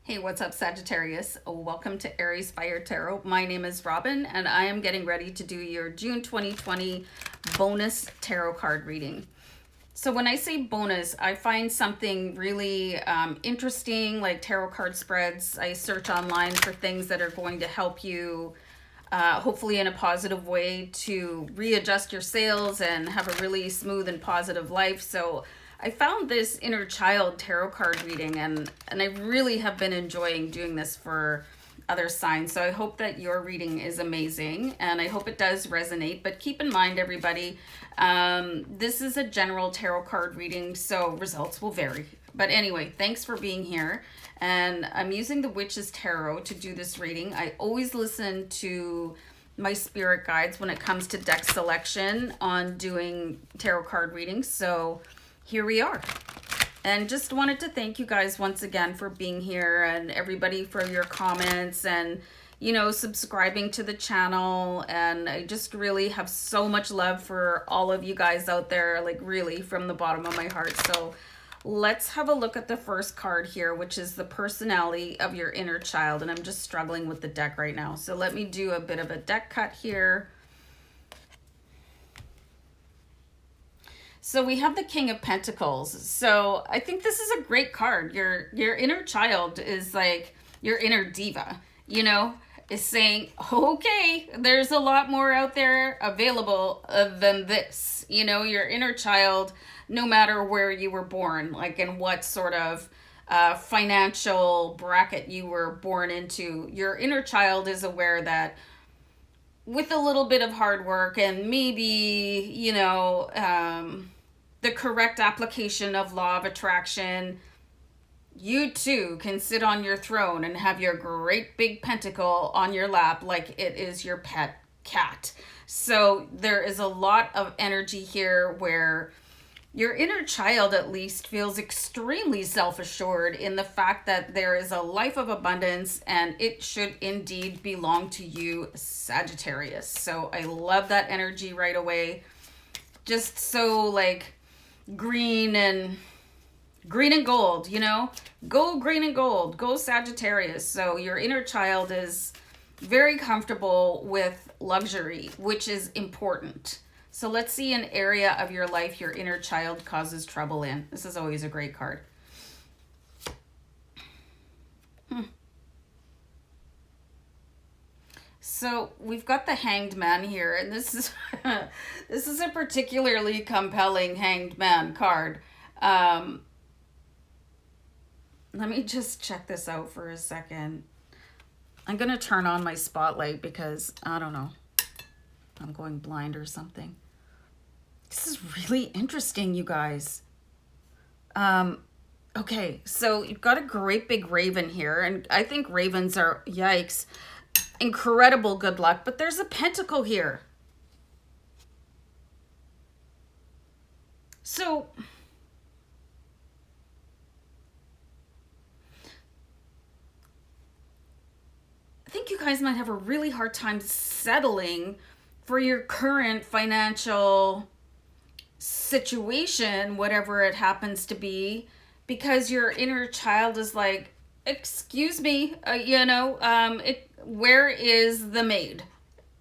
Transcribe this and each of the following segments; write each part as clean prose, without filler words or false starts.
Hey, what's up, Sagittarius? Welcome to AriesFireTarot. My name is Robin, and I am getting ready to do your June 2020 bonus tarot card reading. So when I say bonus, I find something really interesting, like tarot card spreads. I search online for things that are going to help you, hopefully in a positive way, to readjust your sails and have a really smooth and positive life. So I found this inner child tarot card reading, and I really have been enjoying doing this for other signs. So I hope that your reading is amazing, and I hope it does resonate. But keep in mind, everybody, this is a general tarot card reading, so results will vary. But anyway, thanks for being here. And I'm using the Witch's Tarot to do this reading. I always listen to my spirit guides when it comes to deck selection on doing tarot card readings. So here we are. And just wanted to thank you guys once again for being here, and everybody for your comments and, you know, subscribing to the channel. And I just really have so much love for all of you guys out there, like really from the bottom of my heart. So let's have a look at the first card here, which is the personality of your inner child. And I'm just struggling with the deck right now. So let me do a bit of a deck cut here. So we have the King of Pentacles. So I think this is a great card. Your inner child is like your inner diva, you know, is saying, okay, there's a lot more out there available than this. You know, your inner child, no matter where you were born, like in what sort of financial bracket you were born into, your inner child is aware that with a little bit of hard work and maybe, you know, the correct application of law of attraction, you too can sit on your throne and have your great big pentacle on your lap like it is your pet cat. So there is a lot of energy here where your inner child at least feels extremely self-assured in the fact that there is a life of abundance and it should indeed belong to you, Sagittarius. So I love that energy right away. Just so like green and gold, you know, go green and gold, go Sagittarius. So your inner child is very comfortable with luxury, which is important. So let's see an area of your life your inner child causes trouble in. This is always a great card. So we've got the Hanged Man here, and this is this is a particularly compelling Hanged Man card. Let me just check this out for a second. I'm gonna turn on my spotlight because I don't know, I'm going blind or something. This is really interesting, you guys. Okay, so you've got a great big raven here, and I think ravens are, yikes, incredible good luck, but there's a pentacle here. So I think you guys might have a really hard time settling for your current financial situation, whatever it happens to be, because your inner child is like, excuse me, you know, where is the maid?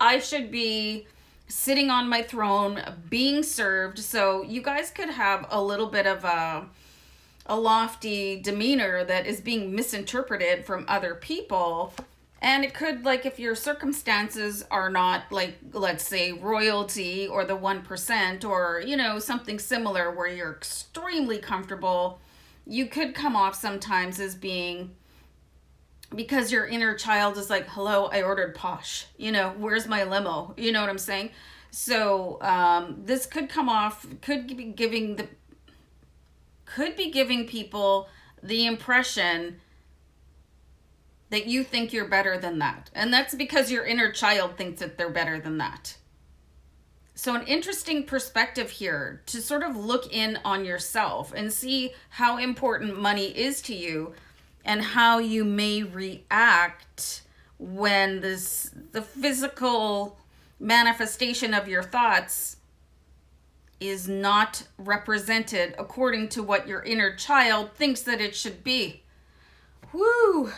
I should be sitting on my throne being served. So you guys could have a little bit of a lofty demeanor that is being misinterpreted from other people. And it could, like, if your circumstances are not, like, let's say royalty or the 1%, or, you know, something similar where you're extremely comfortable, you could come off sometimes as being, because your inner child is like, hello, I ordered posh, you know, where's my limo? You know what I'm saying? So this could come off, could be giving people the impression that you think you're better than that. And that's because your inner child thinks that they're better than that. So an interesting perspective here to sort of look in on yourself and see how important money is to you and how you may react when the physical manifestation of your thoughts is not represented according to what your inner child thinks that it should be. Woo! Whew.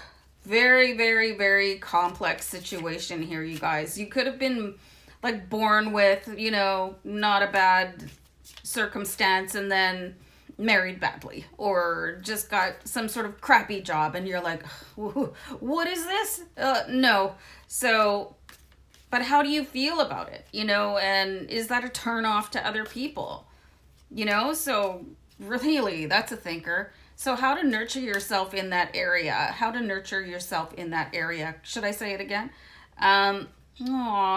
Very, very, very complex situation here, you guys. You could have been like born with, you know, not a bad circumstance and then married badly, or just got some sort of crappy job and you're like, what is this? No. So, but how do you feel about it? You know, and is that a turn off to other people? You know, so really, that's a thinker. So how to nurture yourself in that area? How to nurture yourself in that area? Should I say it again?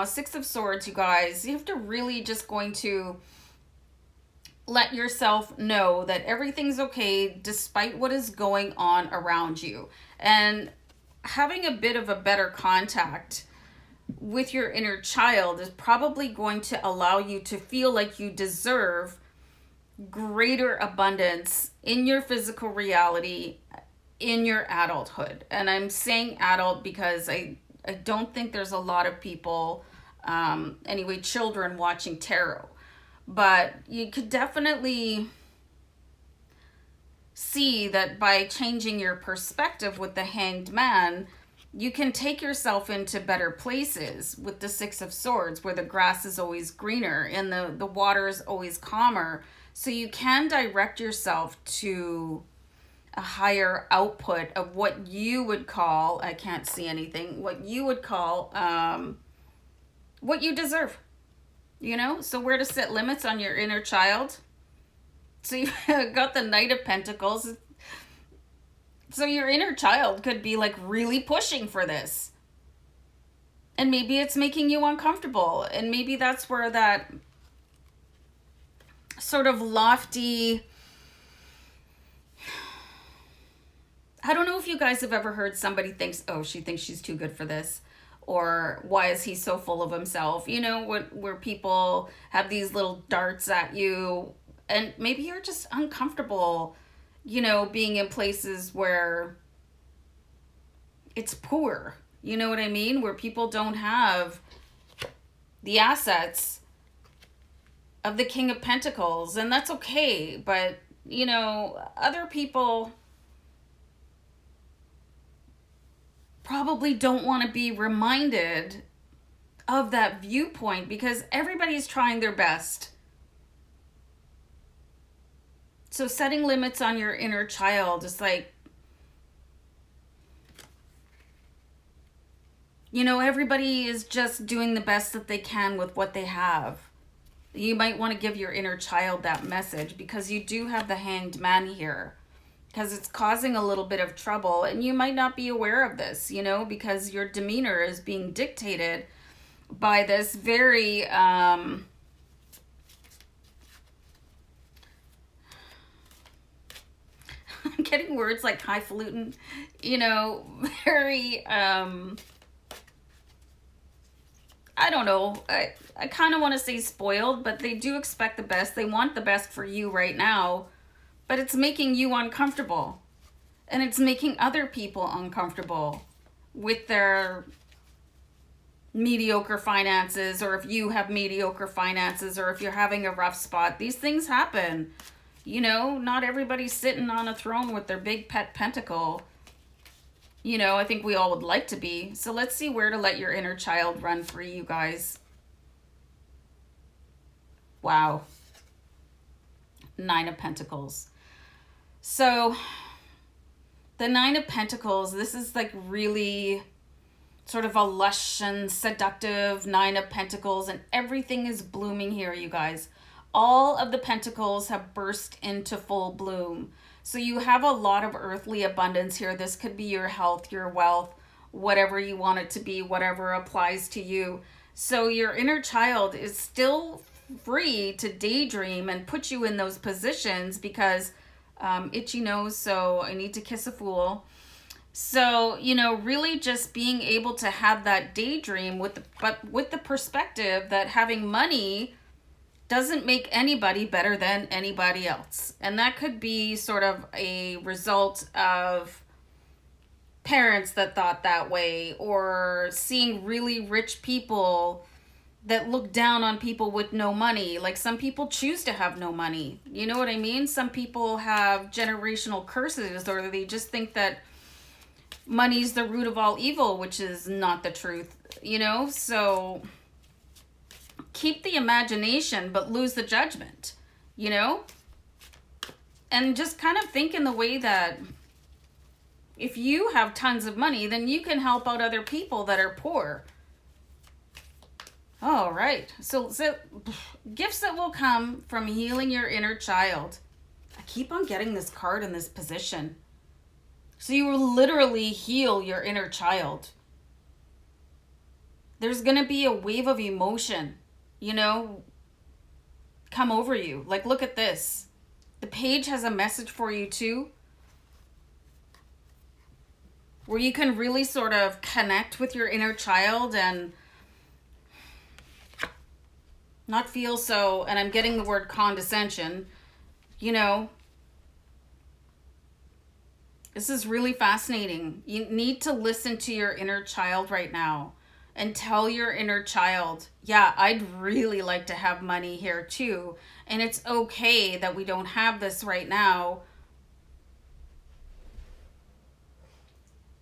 Six of Swords, you guys. You have to really just going to let yourself know that everything's okay despite what is going on around you. And having a bit of a better contact with your inner child is probably going to allow you to feel like you deserve greater abundance in your physical reality in your adulthood. And I'm saying adult because I don't think there's a lot of people, anyway, children watching tarot. But you could definitely see that by changing your perspective with the Hanged Man, you can take yourself into better places with the Six of Swords, where the grass is always greener and the water is always calmer. So you can direct yourself to a higher output of what you would call, I can't see anything, what you would call what you deserve. You know, so where to set limits on your inner child. So you got the Knight of Pentacles. So your inner child could be like really pushing for this. And maybe it's making you uncomfortable. And maybe that's where that sort of lofty, I don't know if you guys have ever heard somebody thinks, oh, she thinks she's too good for this. Or why is he so full of himself? You know, where people have these little darts at you, and maybe you're just uncomfortable, you know, being in places where it's poor. You know what I mean? Where people don't have the assets of the King of Pentacles, and that's okay. But, you know, other people probably don't want to be reminded of that viewpoint because everybody's trying their best. So setting limits on your inner child is like, you know, everybody is just doing the best that they can with what they have. You might want to give your inner child that message because you do have the Hanged Man here. Because it's causing a little bit of trouble, and you might not be aware of this, you know, because your demeanor is being dictated by this very, I'm getting words like highfalutin, you know, very, I don't know, I kind of want to say spoiled, but they do expect the best. They want the best for you right now. But it's making you uncomfortable. And it's making other people uncomfortable with their mediocre finances, or if you have mediocre finances, or if you're having a rough spot. These things happen. You know, not everybody's sitting on a throne with their big pet pentacle. You know, I think we all would like to be. So let's see where to let your inner child run free, you guys. Wow. Nine of Pentacles. So the Nine of Pentacles, this is like really sort of a lush and seductive Nine of Pentacles, and everything is blooming here, you guys. All of the pentacles have burst into full bloom. So you have a lot of earthly abundance here. This could be your health, your wealth, whatever you want it to be, whatever applies to you. So your inner child is still free to daydream and put you in those positions because itchy nose, so I need to kiss a fool. So, you know, really just being able to have that daydream with the perspective that having money doesn't make anybody better than anybody else. And that could be sort of a result of parents that thought that way, or seeing really rich people that look down on people with no money. Like some people choose to have no money. You know what I mean? Some people have generational curses, or they just think that money's the root of all evil, which is not the truth, you know? So keep the imagination, but lose the judgment, you know? And just kind of think in the way that if you have tons of money, then you can help out other people that are poor. All right. So gifts that will come from healing your inner child. I keep on getting this card in this position. So you will literally heal your inner child. There's going to be a wave of emotion, you know, come over you. Like, look at this. The page has a message for you too, where you can really sort of connect with your inner child and not feel so, and I'm getting the word condescension, you know. This is really fascinating. You need to listen to your inner child right now and tell your inner child, yeah, I'd really like to have money here too. And it's okay that we don't have this right now.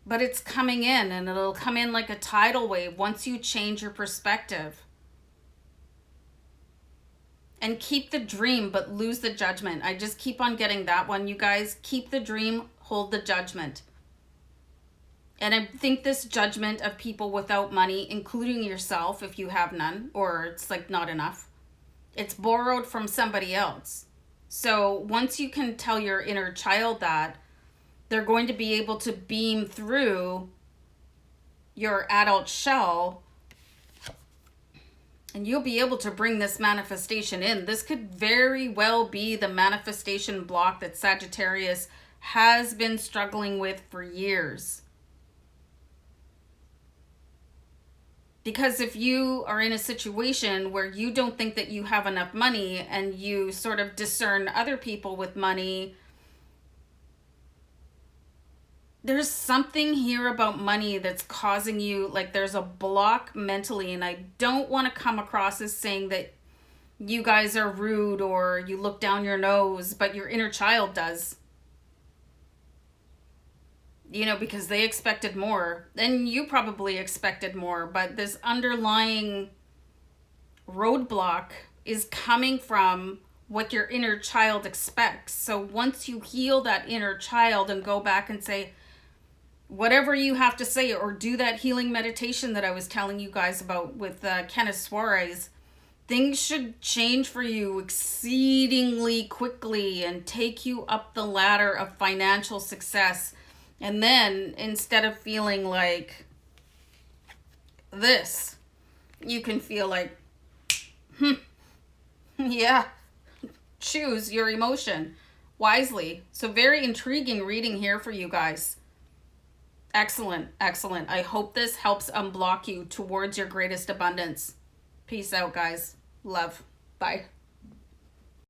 But it's coming in, and it'll come in like a tidal wave once you change your perspective. And keep the dream, but lose the judgment. I just keep on getting that one, you guys. Keep the dream, hold the judgment. And I think this judgment of people without money, including yourself if you have none, or it's like not enough, it's borrowed from somebody else. So once you can tell your inner child that, they're going to be able to beam through your adult shell, and you'll be able to bring this manifestation in. This could very well be the manifestation block that Sagittarius has been struggling with for years. Because if you are in a situation where you don't think that you have enough money and you sort of discern other people with money, there's something here about money that's causing you, like there's a block mentally, and I don't want to come across as saying that you guys are rude or you look down your nose, but your inner child does. You know, because they expected more, and you probably expected more, but this underlying roadblock is coming from what your inner child expects. So once you heal that inner child and go back and say, whatever you have to say, or do that healing meditation that I was telling you guys about with Kenneth Suarez, things should change for you exceedingly quickly and take you up the ladder of financial success. And then instead of feeling like this, you can feel like, yeah, choose your emotion wisely. So very intriguing reading here for you guys. Excellent, excellent. I hope this helps unblock you towards your greatest abundance. Peace out, guys. Love. Bye.